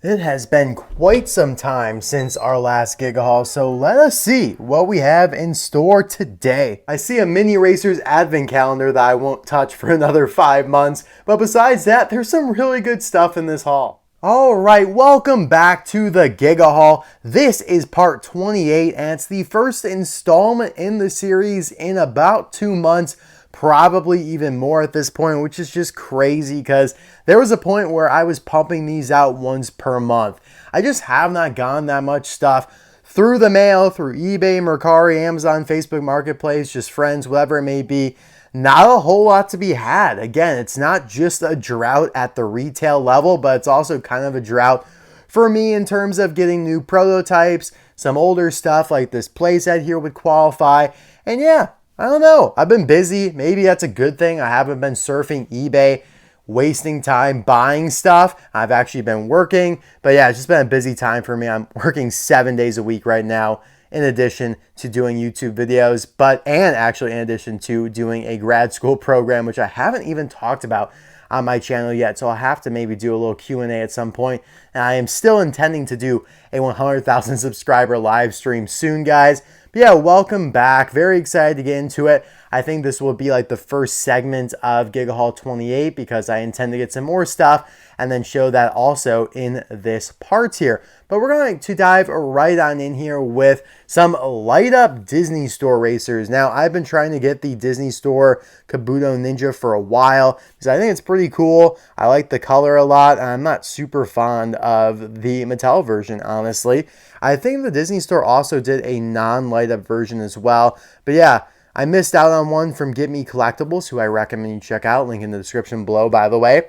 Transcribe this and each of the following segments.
It has been quite some time since our last Giga haul, so let us see what we have in store today. I see a Mini Racers advent calendar that I won't touch for another 5 months, but besides that, there's some really good stuff in this haul. Alright, welcome back to the Giga haul. This is part 28 and it's the first installment in the series in about 2 months. Probably even more at this point, which is just crazy because there was a point where I was pumping these out once per month. I just have not gotten that much stuff through the mail, through eBay, Mercari, Amazon, Facebook Marketplace, just friends, whatever it may be. Not a whole lot to be had. Again, it's not just a drought at the retail level, but it's also kind of a drought for me in terms of getting new prototypes, some older stuff like this playset here would qualify. And yeah, I don't know. I've been busy. Maybe that's a good thing. I haven't been surfing eBay, wasting time buying stuff. I've actually been working. But yeah, it's just been a busy time for me. I'm working 7 days a week right now in addition to doing YouTube videos, and actually in addition to doing a grad school program, which I haven't even talked about on my channel yet. So I'll have to maybe do a little Q&A at some point. And I am still intending to do a 100,000 subscriber live stream soon, guys. But yeah, welcome back. Very excited to get into it. I think this will be like the first segment of Giga Haul 28 because I intend to get some more stuff and then show that also in this part here. But we're going to dive right on in here with some light up Disney Store racers. Now, I've been trying to get the Disney Store Kabuto Ninja for a while because I think it's pretty cool. I like the color a lot. And I'm not super fond of the Mattel version, honestly. I think the Disney Store also did a non-light up version as well. But yeah, I missed out on one from GetMeCollecitlbes, who I recommend you check out. Link in the description below, by the way.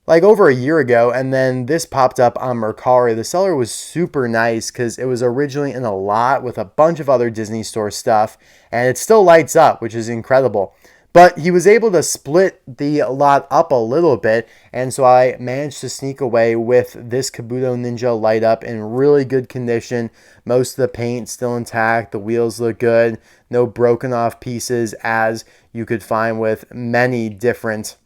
Like over a year ago, and then this popped up on Mercari. The seller was super nice because it was originally in a lot with a bunch of other Disney Store stuff, and it still lights up, which is incredible. But he was able to split the lot up a little bit, and so I managed to sneak away with this Kabuto Ninja light up in really good condition. Most of the paint still intact, the wheels look good, no broken off pieces as you could find with many different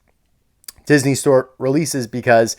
Disney Store releases because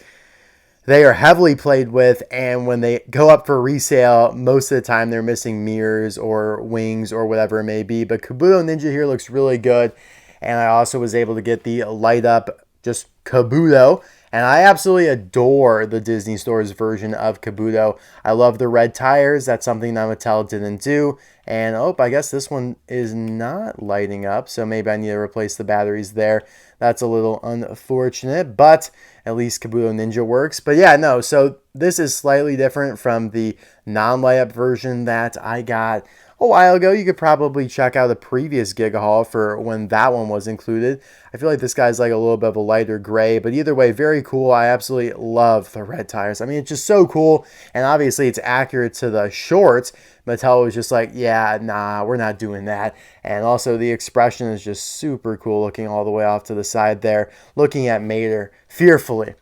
they are heavily played with, and when they go up for resale, most of the time they're missing mirrors or wings or whatever it may be. But Kabuto Ninja here looks really good. And I also was able to get the light up just Kabuto. And I absolutely adore the Disney Store's version of Kabuto. I love the red tires. That's something that Mattel didn't do. And oh, I guess this one is not lighting up. So maybe I need to replace the batteries there. That's a little unfortunate, but at least Kabuto Ninja works. But yeah, no, so this is slightly different from the non-light up version that I got a while ago. You could probably check out the previous Giga haul for when that one was included. I feel like this guy's like a little bit of a lighter gray, but either way, very cool. I absolutely love the red tires. I mean, it's just so cool, and obviously it's accurate to the shorts. Mattel was just like, yeah, nah, we're not doing that. And also the expression is just super cool looking all the way off to the side there, looking at Mater fearfully.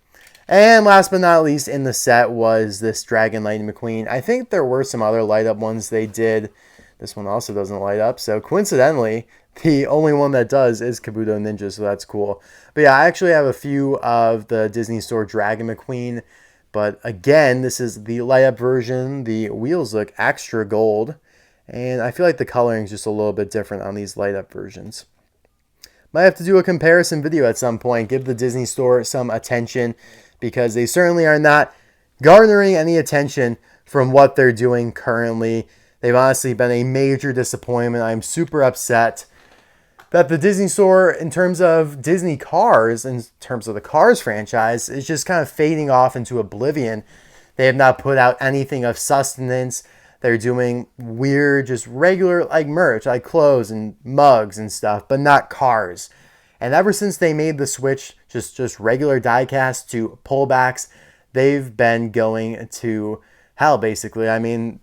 And last but not least in the set was this Dragon Lightning McQueen. I think there were some other light up ones they did. This one also doesn't light up. So coincidentally, the only one that does is Kabuto Ninja, so that's cool. But yeah, I actually have a few of the Disney Store Dragon McQueen. But again, this is the light up version. The wheels look extra gold. And I feel like the coloring is just a little bit different on these light up versions. Might have to do a comparison video at some point. Give the Disney Store some attention because they certainly are not garnering any attention from what they're doing currently. They've honestly been a major disappointment. I'm super upset that the Disney Store, in terms of Disney cars, in terms of the Cars franchise, is just kind of fading off into oblivion. They have not put out anything of sustenance. They're doing weird, just regular like merch, like clothes and mugs and stuff, but not cars. And ever since they made the switch, just regular diecast to pullbacks, they've been going to hell, basically. I mean,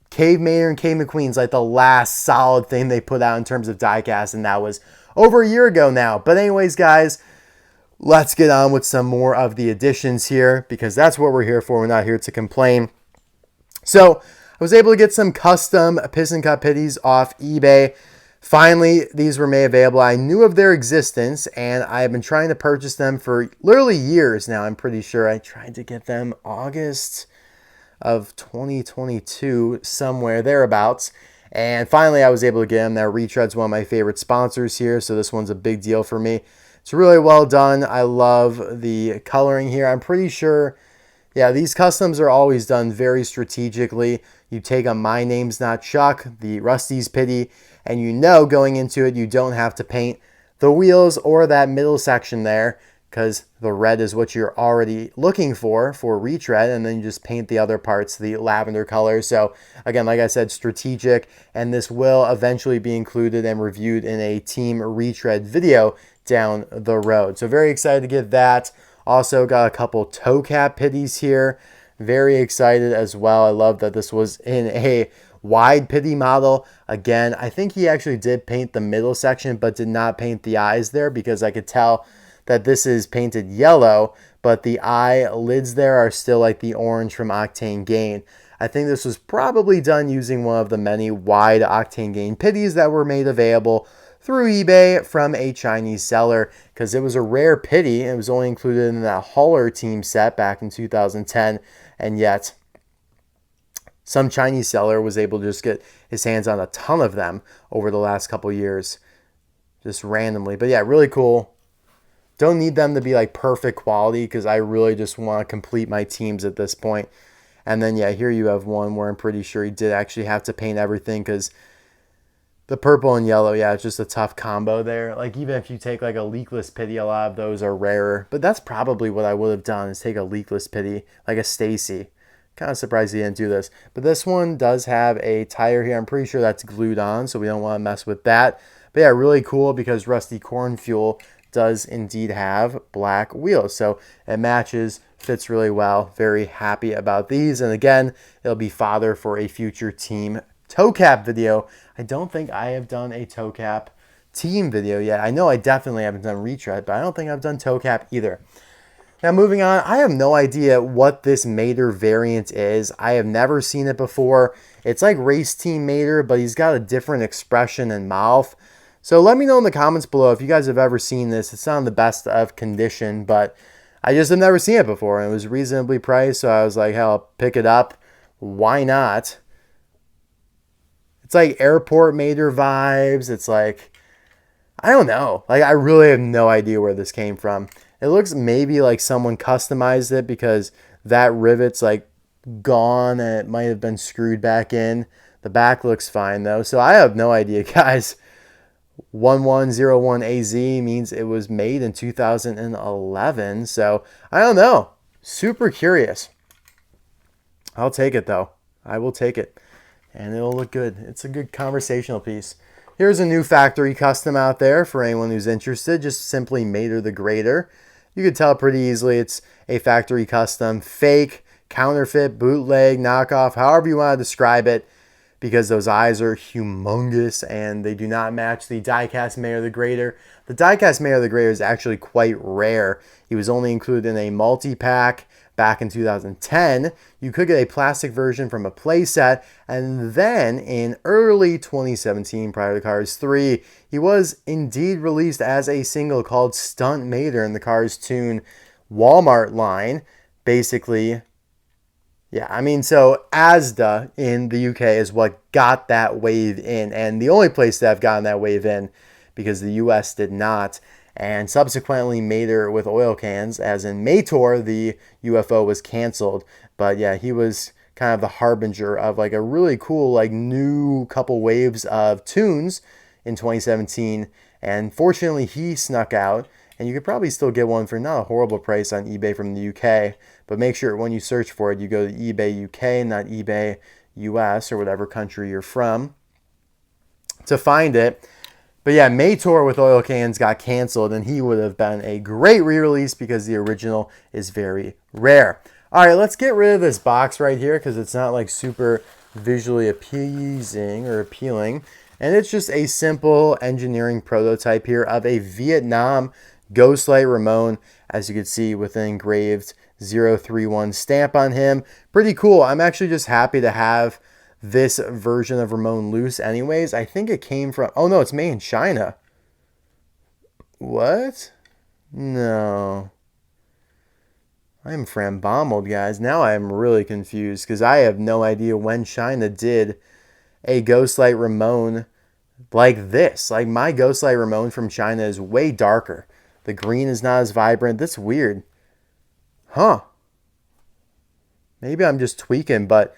Cave Mater and Cave McQueen's like the last solid thing they put out in terms of diecast, and that was over a year ago now. But anyways, guys, let's get on with some more of the additions here because that's what we're here for. We're not here to complain. So I was able to get some custom Piston Cup Pitties off eBay. Finally, these were made available. I knew of their existence, and I've been trying to purchase them for literally years now. I'm pretty sure I tried to get them August of 2022, somewhere thereabouts. And finally, I was able to get them. Now, Retread's one of my favorite sponsors here, so this one's a big deal for me. It's really well done. I love the coloring here. I'm pretty sure, yeah, these customs are always done very strategically. You take a My Name's Not Chuck, the Rust-eze pity, and you know going into it you don't have to paint the wheels or that middle section there, because the red is what you're already looking for retread, and then you just paint the other parts the lavender color. So again, like I said, strategic, and this will eventually be included and reviewed in a team retread video down the road. So very excited to get that. Also got a couple toe cap pitties here. Very excited as well. I love that this was in a wide pity model. Again, I think he actually did paint the middle section, but did not paint the eyes there, because I could tell that this is painted yellow, but the eye lids there are still like the orange from Octane Gain. I think this was probably done using one of the many wide Octane Gain pitties that were made available through eBay from a Chinese seller, because it was a rare pity. It was only included in that Hauler team set back in 2010, and yet some Chinese seller was able to just get his hands on a ton of them over the last couple years, just randomly. But yeah, really cool. Don't need them to be like perfect quality, because I really just want to complete my teams at this point. And then yeah, here you have one where I'm pretty sure he did actually have to paint everything, because the purple and yellow, yeah, it's just a tough combo there. Like even if you take like a leakless pity, a lot of those are rarer. But that's probably what I would have done, is take a leakless pity, like a Stacy. Kind of surprised he didn't do this. But this one does have a tire here. I'm pretty sure that's glued on, so we don't want to mess with that. But yeah, really cool, because Rusty Corn Fuel does indeed have black wheels. So it matches, fits really well. Very happy about these. And again, it'll be fodder for a future team toe cap video. I don't think I have done a toe cap team video yet. I know I definitely haven't done retread, but I don't think I've done toe cap either. Now moving on, I have no idea what this Mater variant is. I have never seen it before. It's like Race Team Mater, but he's got a different expression and mouth. So let me know in the comments below if you guys have ever seen this. It's not in the best of condition, but I just have never seen it before, and it was reasonably priced, so I was like, hell, I'll pick it up. Why not? It's like airport Mater vibes. It's like, I don't know. Like, I really have no idea where this came from. It looks maybe like someone customized it, because that rivet's like gone and it might have been screwed back in. The back looks fine though. So I have no idea, guys. 1101AZ means it was made in 2011. So I don't know. Super curious. I'll take it though. I will take it. And it'll look good. It's a good conversational piece. Here's a new factory custom out there for anyone who's interested. Just simply Mater the Greater. You can tell pretty easily it's a factory custom, fake, counterfeit, bootleg, knockoff, however you want to describe it, because those eyes are humongous and they do not match the diecast Mater the Greater. The diecast Mater the Greater is actually quite rare. He was only included in a multi-pack back in 2010. You could get a plastic version from a playset, and then in early 2017, prior to Cars 3, he was indeed released as a single called Stunt Mater in the Cars Tune Walmart line. Basically, yeah, I mean, so Asda in the UK is what got that wave in, and the only place that I've gotten that wave in, because the US did not. And subsequently Mater with oil cans, as in Mator, the UFO was canceled. But yeah, he was kind of the harbinger of like a really cool like new couple waves of tunes in 2017. And fortunately he snuck out, and you could probably still get one for not a horrible price on eBay from the UK. But make sure when you search for it, you go to eBay UK, not eBay US or whatever country you're from, to find it. But yeah, Mator with oil cans got canceled, and he would have been a great re-release because the original is very rare. All right, let's get rid of this box right here because it's not like super visually appeasing or appealing. And it's just a simple engineering prototype here of a Vietnam Ghostlight Ramone, as you can see with an engraved 031 stamp on him. Pretty cool. I'm actually just happy to have this version of Ramone loose anyways. I think it came from, oh no, it's made in China. What? No. I'm frambombled, guys. Now I am really confused because I have no idea when China did a Ghostlight Ramone like this. Like, my Ghostlight Ramone from China is way darker. The green is not as vibrant. That's weird. Huh. Maybe I'm just tweaking, but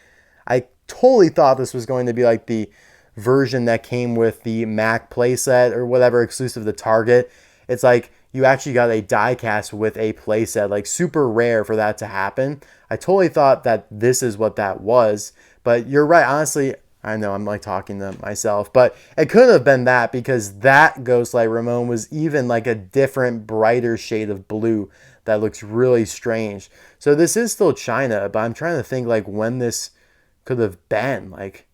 I totally thought this was going to be like the version that came with the Mack playset or whatever exclusive to Target. It's like you actually got a die cast with a playset, like super rare for that to happen. I totally thought that this is what that was, but you're right. Honestly, I know I'm like talking to myself, but it could have been that because that Ghostlight Ramone was even like a different, brighter shade of blue that looks really strange. So this is still China, but I'm trying to think like when this could have been, like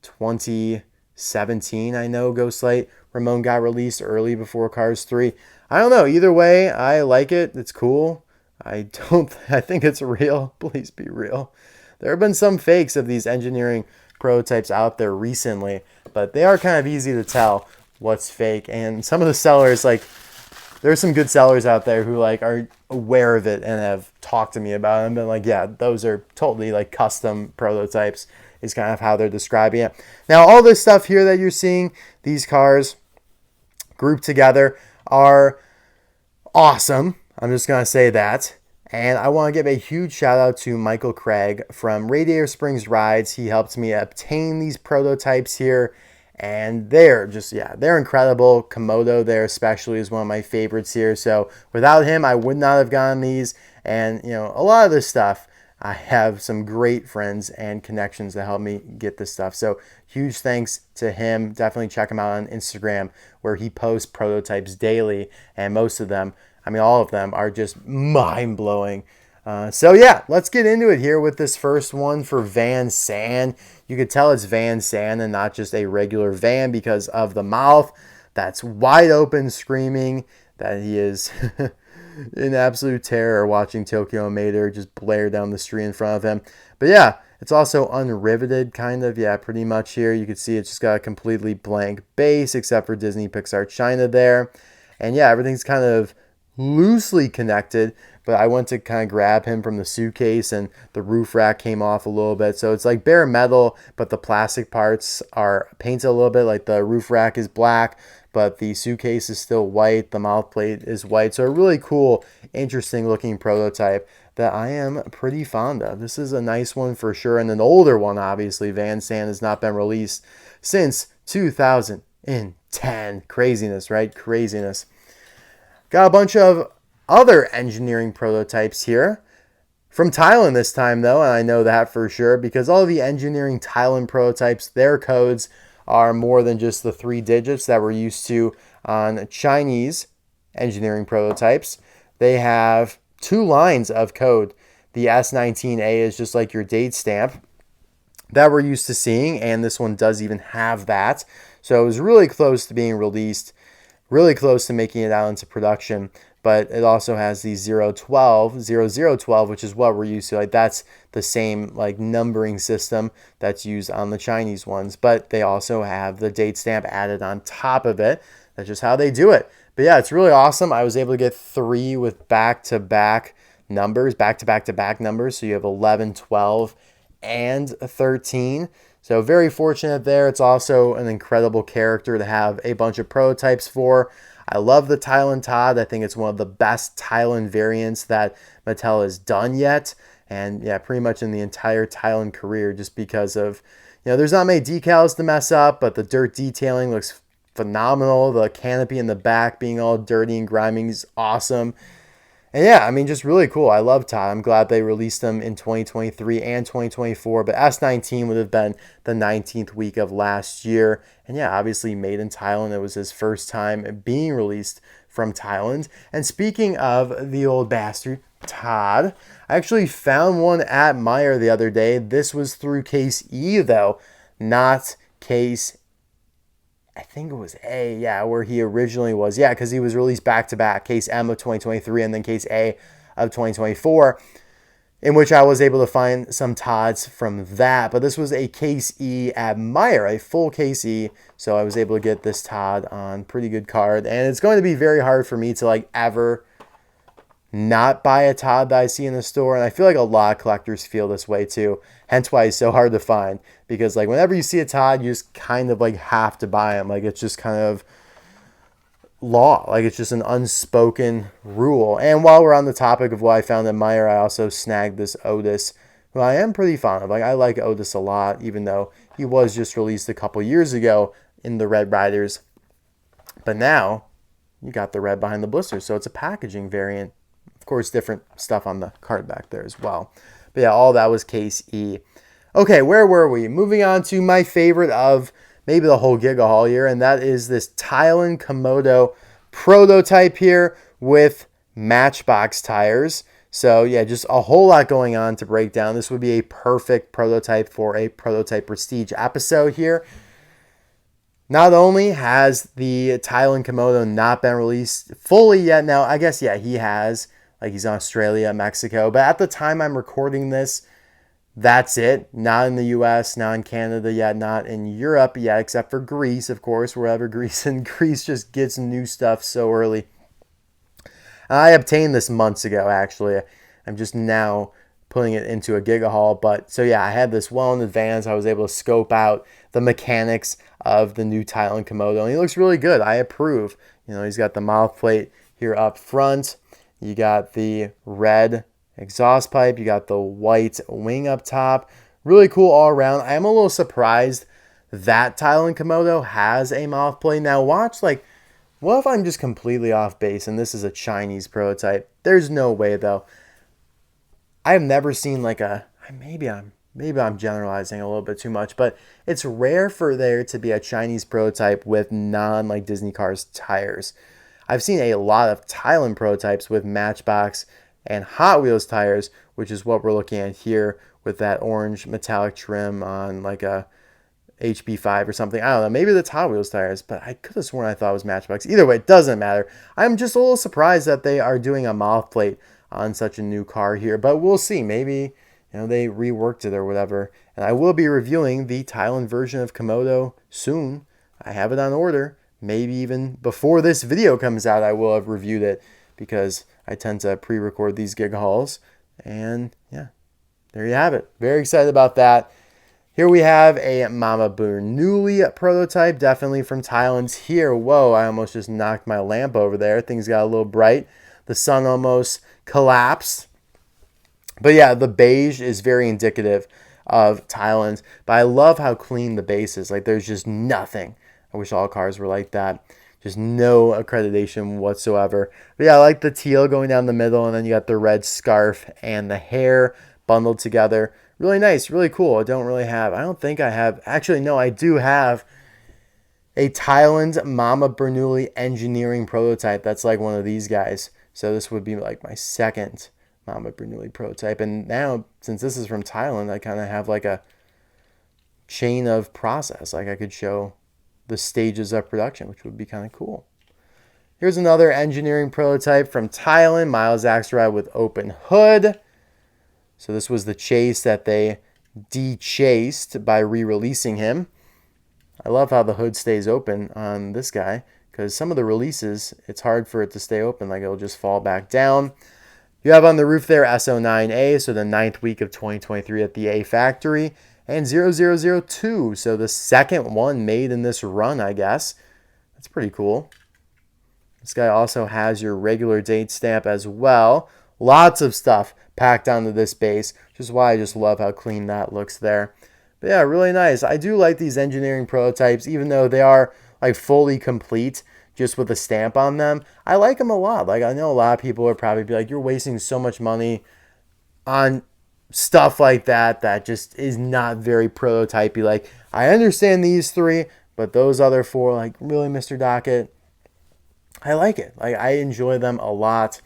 2017. I know Ghostlight Ramone got released early before Cars 3. I don't know. Either way, I like it. It's cool. I think it's real. Please be real. There have been some fakes of these engineering prototypes out there recently, but they are kind of easy to tell what's fake. And some of the sellers, like, there's some good sellers out there who like are aware of it and have talked to me about it and been like, yeah, those are totally like custom prototypes is kind of how they're describing it. Now, all this stuff here that you're seeing, these cars grouped together, are awesome. I'm just going to say that. And I want to give a huge shout out to Michael Craig from Radiator Springs Rides. He helped me obtain these prototypes here. And they're just, yeah, they're incredible. Komodo there especially is one of my favorites here. So without him, I would not have gotten these. And, you know, a lot of this stuff, I have some great friends and connections that help me get this stuff. So huge thanks to him. Definitely check him out on Instagram where he posts prototypes daily. And most of them, I mean, all of them are just mind-blowing. So yeah, let's get into it here with this first one for Van San. You could tell it's Van San and not just a regular van because of the mouth that's wide open, screaming that he is in absolute terror watching Tokyo Mater just blare down the street in front of him. But yeah, it's also unriveted kind of. Yeah, pretty much here. You can see it's just got a completely blank base except for Disney Pixar China there. And yeah, everything's kind of loosely connected, but I went to kind of grab him from the suitcase and the roof rack came off a little bit. So it's like bare metal, but the plastic parts are painted a little bit. Like the roof rack is black, but the suitcase is still white. The mouth plate is white. So a really cool, interesting looking prototype that I am pretty fond of. This is a nice one for sure. And an older one, obviously. Van San has not been released since 2010. Craziness, right? Craziness. Got a bunch of other engineering prototypes here. From Thailand this time, though, and I know that for sure because all of the engineering Thailand prototypes, their codes are more than just the 3 digits that we're used to on Chinese engineering prototypes. They have 2 lines of code. The S19A is just like your date stamp that we're used to seeing, and this one does even have that. So it was really close to being released, really close to making it out into production, but it also has the 0012, which is what we're used to. Like that's the same like numbering system that's used on the Chinese ones, but they also have the date stamp added on top of it. That's just how they do it. But yeah, it's really awesome. I was able to get 3 with back-to-back numbers. So you have 11, 12, and 13. So very fortunate there. It's also an incredible character to have a bunch of prototypes for. I love the Thailand Todd. I think it's one of the best Thailand variants that Mattel has done yet. And yeah, pretty much in the entire Thailand career just because of, you know, there's not many decals to mess up, but the dirt detailing looks phenomenal. The canopy in the back being all dirty and grimy is awesome. And yeah, I mean, just really cool. I love Todd. I'm glad they released them in 2023 and 2024, but S19 would have been the 19th week of last year. And yeah, obviously made in Thailand. It was his first time being released from Thailand. And speaking of the old bastard, Todd, I actually found one at Meijer the other day. This was through case E though, not case I think it was A, yeah, where he originally was. Yeah, because he was released back-to-back, case M of 2023 and then case A of 2024. in which I was able to find some Todds from that. But this was a Case E at Meijer, a full Case E. So I was able to get this Todd on pretty good card. And it's going to be very hard for me to like ever not buy a Todd that I see in the store. And I feel like a lot of collectors feel this way too. Hence why it's so hard to find. Because like whenever you see a Todd, you just kind of like have to buy them. Like it's just kind of law. Like it's just an unspoken rule. And while we're on the topic of what I found at Meijer, I also snagged this Otis, who I am pretty fond of. Like I like Otis a lot, even though he was just released a couple years ago in the Red Riders. But now you got the red behind the blister, so it's a packaging variant. Of course, different stuff on the card back there as well. But yeah, all that was Case E. Okay, where were we? Moving on to my favorite of maybe the whole Giga haul here, and that is this Thailand Komodo Prototype here with Matchbox tires. So yeah, just a whole lot going on to break down. This would be a perfect prototype for a Prototype Prestige episode here. Not only has the Thailand Komodo not been released fully yet, now I guess, yeah, he has. Like he's in Australia, Mexico. But at the time I'm recording this, that's it. Not in the US, not in Canada yet, not in Europe yet, except for Greece, of course, wherever Greece, and Greece just gets new stuff so early. I obtained this months ago, actually. I'm just now putting it into a Giga haul. But so yeah, I had this well in advance. I was able to scope out the mechanics of the new Thailand Komodo, and he looks really good. I approve. You know, he's got the mouth plate here up front. You got the red exhaust pipe. You got the white wing up top. Really cool all around. I am a little surprised that Thailand Komodo has a mouth plate. Now watch, like, what if I'm just completely off base and this is a Chinese prototype? There's no way though. I have never seen like a, maybe I'm generalizing a little bit too much, but it's rare for there to be a Chinese prototype with non like Disney Cars tires. I've seen a lot of Thailand prototypes with Matchbox and Hot Wheels tires, which is what we're looking at here with that orange metallic trim on like a HB5 or something. I don't know. Maybe that's Hot Wheels tires, but I could have sworn I thought it was Matchbox. Either way, it doesn't matter. I'm just a little surprised that they are doing a mouth plate on such a new car here, but we'll see. Maybe, you know, they reworked it or whatever. And I will be reviewing the Thailand version of Komodo soon. I have it on order. Maybe even before this video comes out, I will have reviewed it because I tend to pre-record these Giga hauls. And yeah, there you have it. Very excited about that. Here we have a Mama Bernoulli prototype, definitely from Thailand's here. Whoa, I almost just knocked my lamp over there. Things got a little bright. The sun almost collapsed. But yeah, the beige is very indicative of Thailand. But I love how clean the base is. Like there's just nothing. I wish all cars were like that. Just no accreditation whatsoever. But yeah, I like the teal going down the middle, and then you got the red scarf and the hair bundled together. Really nice, really cool. I don't think I have, actually no, I do have a Thailand Mama Bernoulli engineering prototype. That's like one of these guys. So this would be like my second Mama Bernoulli prototype. And now, since this is from Thailand, I kind of have like a chain of process. Like I could show the stages of production, which would be kind of cool. Here's another engineering prototype from Thailand, Miles Axelrod with open hood. So this was the chase that they de-chased by re-releasing him. I love how the hood stays open on this guy because some of the releases, it's hard for it to stay open. Like it'll just fall back down. You have on the roof there SO9A, so the 9th week of 2023 at the A factory. And 0002, so the second one made in this run, I guess. That's pretty cool. This guy also has your regular date stamp as well. Lots of stuff packed onto this base, which is why I just love how clean that looks there. But yeah, really nice. I do like these engineering prototypes, even though they are like fully complete, just with a stamp on them. I like them a lot. Like I know a lot of people would probably be like, you're wasting so much money on stuff like that just is not very prototypey. Like I understand these three, but those other four, like really, Mr. Docket, I like it. Like I enjoy them a lot.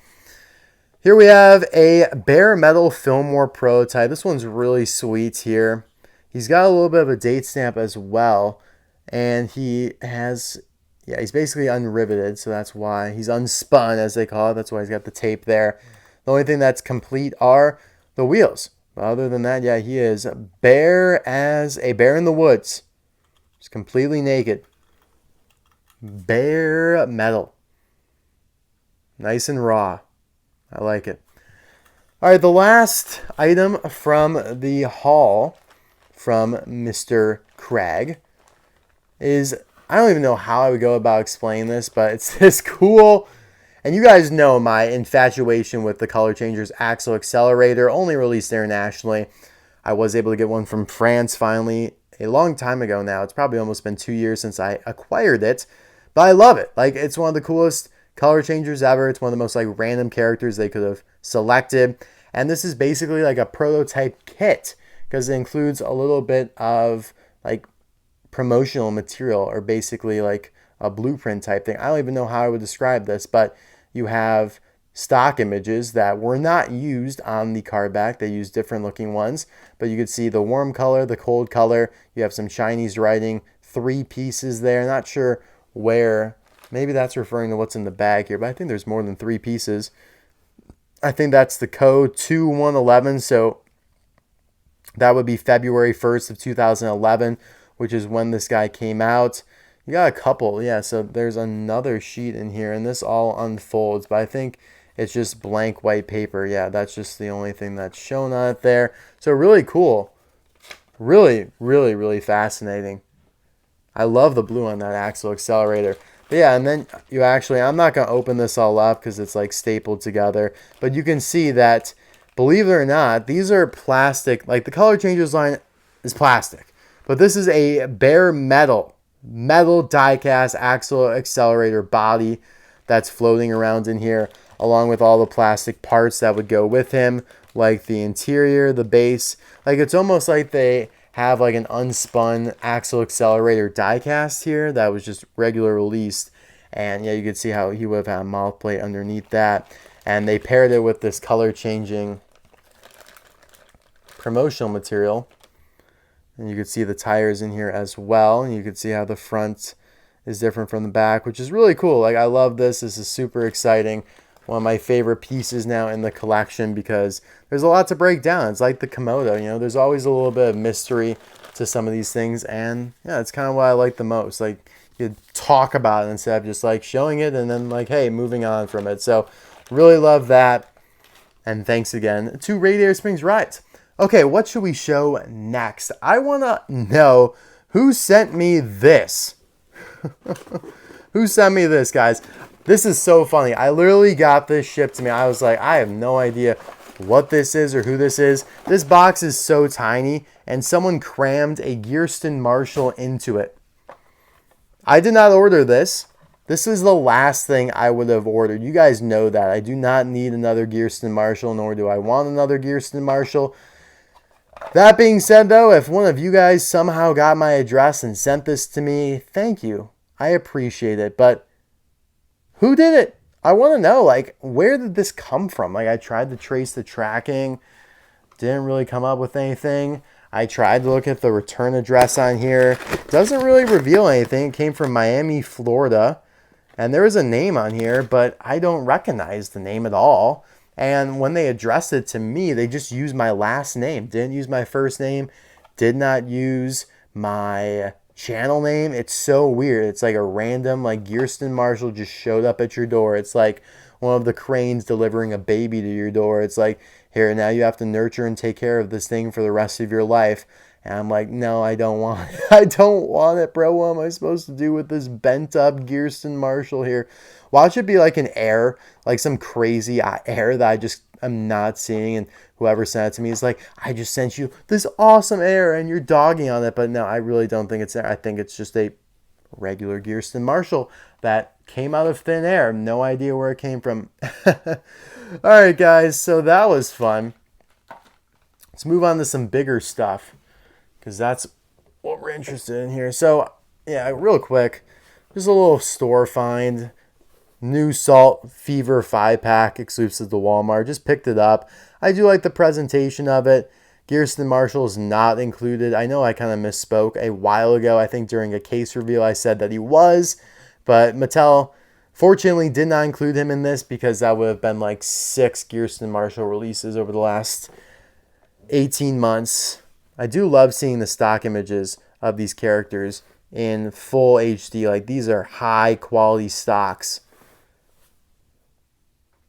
Here we have a bare metal Fillmore prototype. This one's really sweet here. He's got a little bit of a date stamp as well, and he has, yeah, he's basically unriveted, so that's why he's unspun, as they call it. That's why he's got the tape there. The only thing that's complete are the wheels. But other than that, yeah, he is bare as a bear in the woods. Just completely naked. Bare metal. Nice and raw. I like it. All right, the last item from the haul from Mr. Cragg is, I don't even know how I would go about explaining this, but it's this cool, and you guys know my infatuation with the Color Changers Axle Accelerator, only released internationally. I was able to get one from France finally a long time ago now. It's probably almost been 2 years since I acquired it, but I love it. Like, it's one of the coolest color changers ever. It's one of the most like random characters they could have selected. And this is basically like a prototype kit because it includes a little bit of like promotional material, or basically like a blueprint type thing. I don't even know how I would describe this, but you have stock images that were not used on the card back. They used different looking ones, but you could see the warm color, the cold color. You have some Chinese writing, 3 pieces there. Not sure where. Maybe that's referring to what's in the bag here, but I think there's more than 3 pieces. I think that's the code 2111, so that would be February 1st of 2011, which is when this guy came out. You got a couple, yeah, so there's another sheet in here, and this all unfolds, but I think it's just blank white paper. Yeah, that's just the only thing that's shown on it there. So really cool. Really, really, really fascinating. I love the blue on that axle accelerator. But yeah, and then you actually, I'm not going to open this all up because it's like stapled together. But you can see that, believe it or not, these are plastic. Like the Color Changers line is plastic. But this is a bare metal die-cast axle accelerator body that's floating around in here, along with all the plastic parts that would go with him, like the interior, the base. Like it's almost like they have like an unspun axle accelerator die-cast here that was just regular released. And yeah, you can see how he would have had a mouth plate underneath that. And they paired it with this color-changing promotional material. And you can see the tires in here as well. And you can see how the front is different from the back, which is really cool. Like, I love this. This is super exciting. One of my favorite pieces now in the collection because there's a lot to break down. It's like the Komodo, you know, there's always a little bit of mystery to some of these things. And yeah, it's kind of what I like the most. Like, you talk about it instead of just like showing it and then like, hey, moving on from it. So really love that. And thanks again to Radiator Springs Rides. Okay, what should we show next? I want to know who sent me this. Who sent me this, guys? This is so funny. I literally got this shipped to me. I was like, I have no idea what this is or who this is. This box is so tiny, and someone crammed a Gearon Marshall into it. I did not order this. This is the last thing I would have ordered. You guys know that. I do not need another Gearon Marshall, nor do I want another Gearon Marshall. That being said, though, if one of you guys somehow got my address and sent this to me, thank you. I appreciate it. But who did it? I want to know, like, where did this come from? Like, I tried to trace the tracking. Didn't really come up with anything. I tried to look at the return address on here. Doesn't really reveal anything. It came from Miami, Florida. And there is a name on here, but I don't recognize the name at all. And when they addressed it to me, they just used my last name. Didn't use my first name. Did not use my channel name. It's so weird. It's like a random, like, Gearon Marshall just showed up at your door. It's like one of the cranes delivering a baby to your door. It's like, here, now you have to nurture and take care of this thing for the rest of your life. And I'm like, no, I don't want it. I don't want it, bro. What am I supposed to do with this bent up Gearon Marshall here? Watch it be like an error, like some crazy error that I just am not seeing. And whoever sent it to me is like, I just sent you this awesome error and you're dogging on it. But no, I really don't think it's there. I think it's just a regular Gearon Marshall that came out of thin air. No idea where it came from. All right, guys. So that was fun. Let's move on to some bigger stuff, because that's what we're interested in here. So, yeah, real quick, just a little store find. New Salt Fever 5-pack exclusive to Walmart. Just picked it up. I do like the presentation of it. Gearon Marshall is not included. I know I kind of misspoke a while ago. I think during a case reveal I said that he was, but Mattel fortunately did not include him in this because that would have been like 6 Gearon Marshall releases over the last, 18 months. I do love seeing the stock images of these characters in full HD. Like, these are high quality stocks.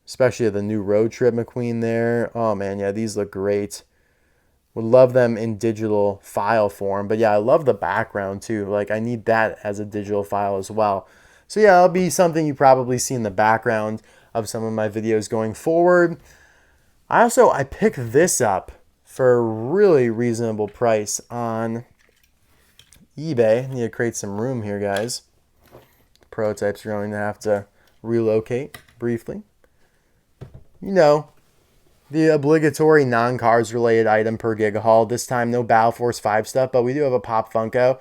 Especially the new Road Trip McQueen there. Oh man, yeah, these look great. Would love them in digital file form. But yeah, I love the background too. Like, I need that as a digital file as well. So yeah, it'll be something you probably see in the background of some of my videos going forward. I picked this up for a really reasonable price on eBay. Need to create some room here, guys. Prototypes are going to have to relocate briefly. You know, the obligatory non-cars related item per Giga haul. This time no Battle Force 5 stuff, but we do have a Pop Funko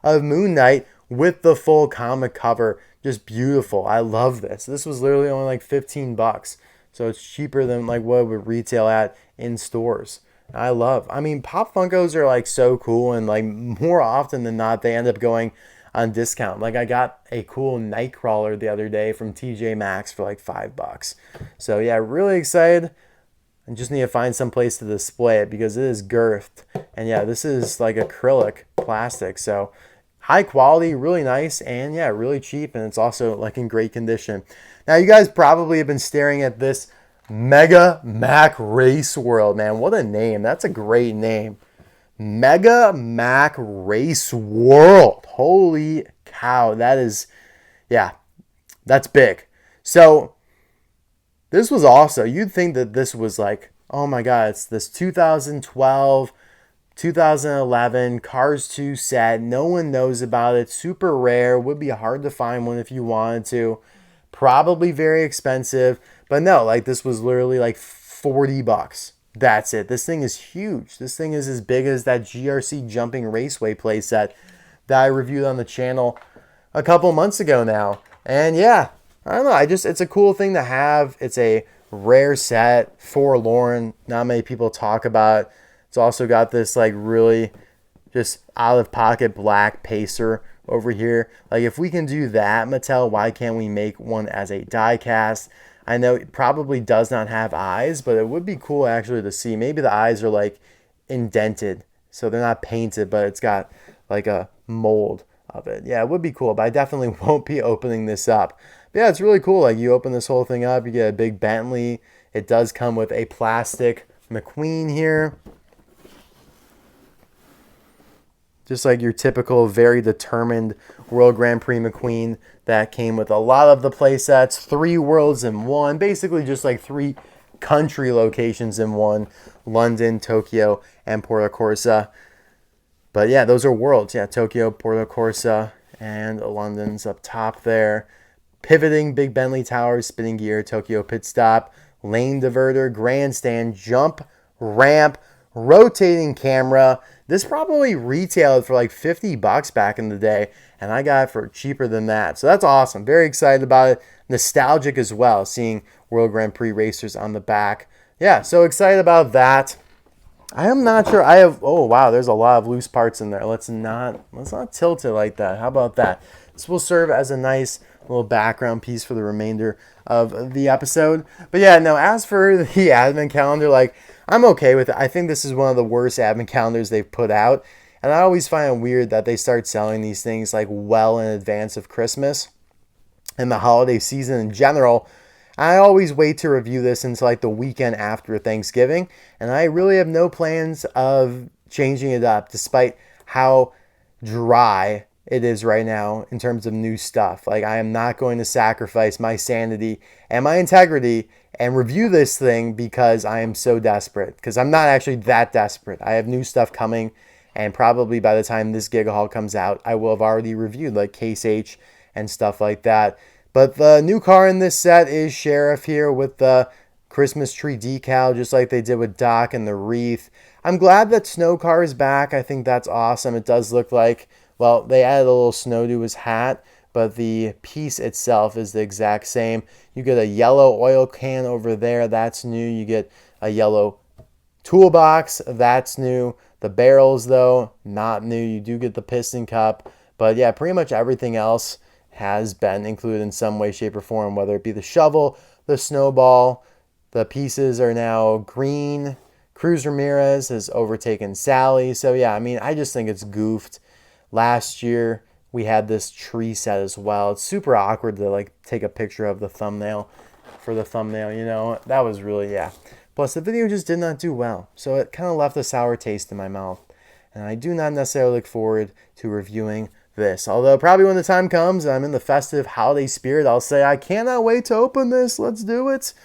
of Moon Knight with the full comic cover. Just beautiful. I love this. This was literally only like 15 bucks. So it's cheaper than like what it would retail at in stores. I mean, Pop Funkos are like so cool, and like more often than not, they end up going on discount. Like, I got a cool Nightcrawler the other day from TJ Maxx for like $5. So yeah, really excited. I just need to find some place to display it because it is girthed. And yeah, this is like acrylic plastic. So high quality, really nice, and yeah, really cheap. And it's also like in great condition. Now, you guys probably have been staring at this Mega Mack Raceworld, man. What a name. That's a great name. Mega Mack Raceworld. Holy cow. That is, yeah, that's big. So this was also, you'd think that this was like, oh my God, it's this 2012, 2011 Cars 2 set. No one knows about it. Super rare. Would be hard to find one if you wanted to. Probably very expensive. But no, like, this was literally like 40 bucks. That's it. This thing is huge. This thing is as big as that GRC Jumping Raceway playset that I reviewed on the channel a couple months ago now. And yeah, I don't know. It's a cool thing to have. It's a rare set, forlorn. Not many people talk about it. It's also got this like really just out of pocket black pacer over here. Like, if we can do that, Mattel, why can't we make one as a die cast? I know it probably does not have eyes, but it would be cool actually to see. Maybe the eyes are like indented, so they're not painted, but it's got like a mold of it. Yeah, it would be cool, but I definitely won't be opening this up. But yeah, it's really cool. Like, you open this whole thing up, you get a big Bentley. It does come with a plastic McQueen here. Just like your typical, very determined World Grand Prix McQueen that came with a lot of the play sets. 3 worlds in one. Basically just like 3 country locations in one. London, Tokyo, and Porto Corsa. But yeah, those are worlds. Yeah, Tokyo, Porto Corsa, and London's up top there. Pivoting Big Bentley Towers, spinning gear, Tokyo pit stop, lane diverter, grandstand, jump, ramp, rotating camera. This probably retailed for like 50 bucks back in the day, and I got it for cheaper than that. So that's awesome. Very excited about it. Nostalgic as well, seeing World Grand Prix racers on the back. Yeah, so excited about that. I am not sure. Oh wow, there's a lot of loose parts in there. Let's not tilt it like that. How about that? This will serve as a nice little background piece for the remainder of the episode. But yeah, no, as for the advent calendar, like, I'm okay with it. I think this is one of the worst advent calendars they've put out. And I always find it weird that they start selling these things like well in advance of Christmas and the holiday season in general. I always wait to review this until like the weekend after Thanksgiving. And I really have no plans of changing it up despite how dry it is right now in terms of new stuff. Like, I am not going to sacrifice my sanity and my integrity and review this thing because I am so desperate. Because I'm not actually that desperate. I have new stuff coming, and probably by the time this Giga haul comes out, I will have already reviewed like Case H and stuff like that. But the new car in this set is Sheriff here with the Christmas tree decal, just like they did with Doc and the wreath. I'm glad that Snow Car is back. I think that's awesome. It does look like, well, they added a little snow to his hat, but the piece itself is the exact same. You get a yellow oil can over there. That's new. You get a yellow toolbox. That's new. The barrels, though, not new. You do get the piston cup. But yeah, pretty much everything else has been included in some way, shape, or form, whether it be the shovel, the snowball. The pieces are now green, Cruz Ramirez has overtaken Sally. So yeah, I mean, I just think it's goofed. Last year, we had this tree set as well. It's super awkward to like take a picture of the thumbnail for the thumbnail, you know. That was really, yeah. Plus, the video just did not do well. So it kind of left a sour taste in my mouth. And I do not necessarily look forward to reviewing this. Although probably when the time comes and I'm in the festive holiday spirit, I'll say, I cannot wait to open this. Let's do it.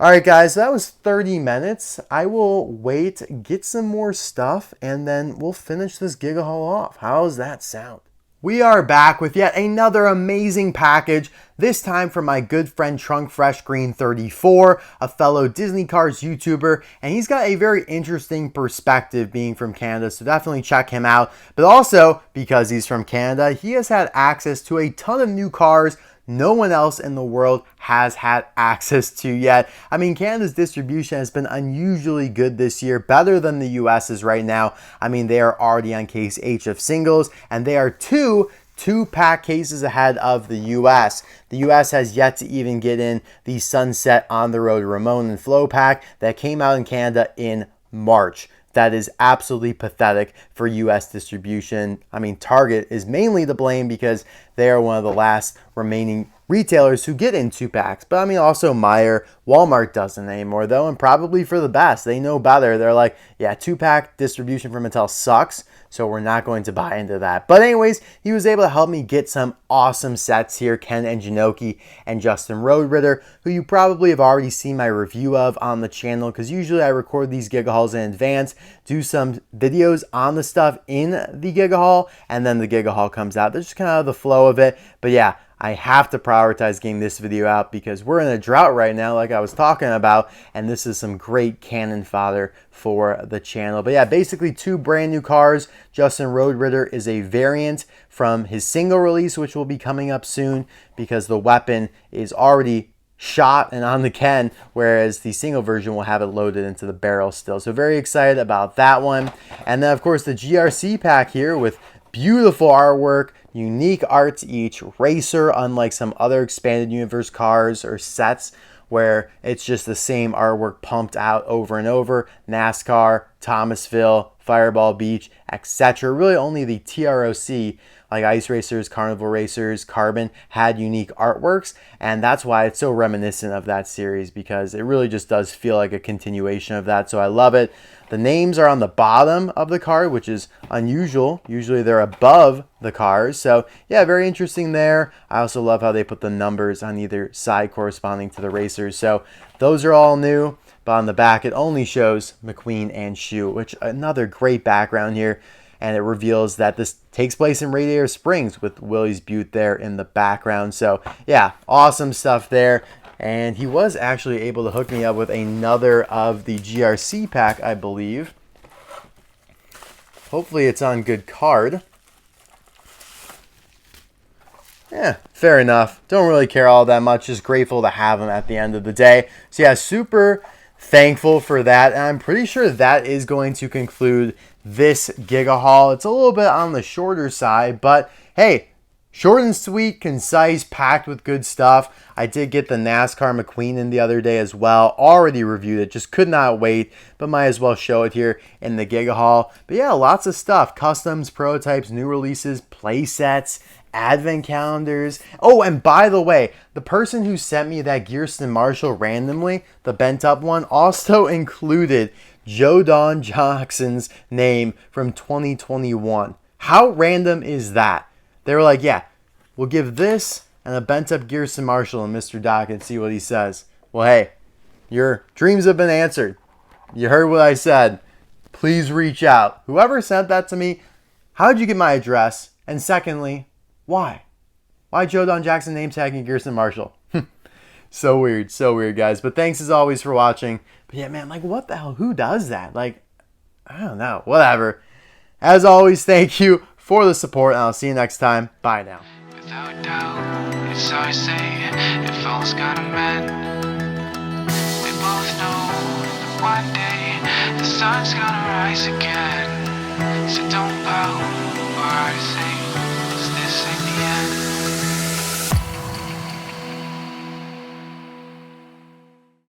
All right, guys, so that was 30 minutes. I will wait, get some more stuff, and then we'll finish this Giga haul off. How's that sound? We are back with yet another amazing package, this time from my good friend Trunk Fresh Green 34, a fellow Disney Cars YouTuber, and he's got a very interesting perspective being from Canada, so definitely check him out. But also, because he's from Canada, he has had access to a ton of new cars no one else in the world has had access to yet. I mean, Canada's distribution has been unusually good this year, better than the US's right now. I mean, they are already on case H of singles, and they are two-pack cases ahead of the US. The US has yet to even get in the Sunset On the Road Ramone and Flow pack that came out in Canada in March. That is absolutely pathetic for US distribution. I mean, Target is mainly to blame because they are one of the last remaining retailers who get in 2-packs. But I mean, also Meijer, Walmart doesn't anymore though, and probably for the best. They know better. They're like, yeah, 2-pack distribution from Mattel sucks, so we're not going to buy into that. But anyways, he was able to help me get some awesome sets here. Ken Enginoki and Justin Roadritter, who you probably have already seen my review of on the channel, because usually I record these Giga hauls in advance, do some videos on the stuff in the Giga haul, and then the Giga haul comes out. That's just kind of the flow of it. But yeah, I have to prioritize getting this video out because we're in a drought right now, like I was talking about, and this is some great cannon fodder for the channel. But yeah, basically 2 brand new cars. Justin Roadritter is a variant from his single release, which will be coming up soon because the weapon is already shot and on the Ken, whereas the single version will have it loaded into the barrel still. So very excited about that one. And then of course the GRC pack here with beautiful artwork, unique art to each racer, unlike some other expanded universe cars or sets where it's just the same artwork pumped out over and over. NASCAR, Thomasville, Fireball Beach, etc. Really only the TROC, like Ice Racers, Carnival Racers, Carbon, had unique artworks, and that's why it's so reminiscent of that series, because it really just does feel like a continuation of that, so I love it. The names are on the bottom of the card, which is unusual. Usually they're above the cars. So yeah, very interesting there. I also love how they put the numbers on either side corresponding to the racers. So those are all new. But on the back, it only shows McQueen and Shu, which another great background here. And it reveals that this takes place in Radiator Springs with Willie's Butte there in the background. So yeah, awesome stuff there. And he was actually able to hook me up with another of the GRC pack, I believe. Hopefully it's on good card. Yeah, fair enough. Don't really care all that much. Just grateful to have him at the end of the day. So yeah, super thankful for that. And I'm pretty sure that is going to conclude this Giga haul. It's a little bit on the shorter side, but hey, short and sweet, concise, packed with good stuff. I did get the NASCAR McQueen in the other day as well. Already reviewed it. Just could not wait, but might as well show it here in the Giga haul. But yeah, lots of stuff. Customs, prototypes, new releases, play sets, advent calendars. Oh, and by the way, the person who sent me that Gearon Marshall randomly, the bent up one, also included Joe Don Jackson's name from 2021. How random is that? They were like, yeah, we'll give this and a bent up Gearon Marshall and Mr. Doc and see what he says. Well, hey, your dreams have been answered. You heard what I said. Please reach out. Whoever sent that to me, how did you get my address? And secondly, why? Why Joe Don Jackson name tagging Gearon Marshall? So weird, guys. But thanks as always for watching. But yeah, man, like what the hell? Who does that? Like, I don't know. Whatever. As always, thank you for the support, and I'll see you next time. Bye now. Without doubt, it's our saying, if all's gonna mend. We both know that one day the sun's gonna rise again. So don't pout or say, 'cause this ain't the end.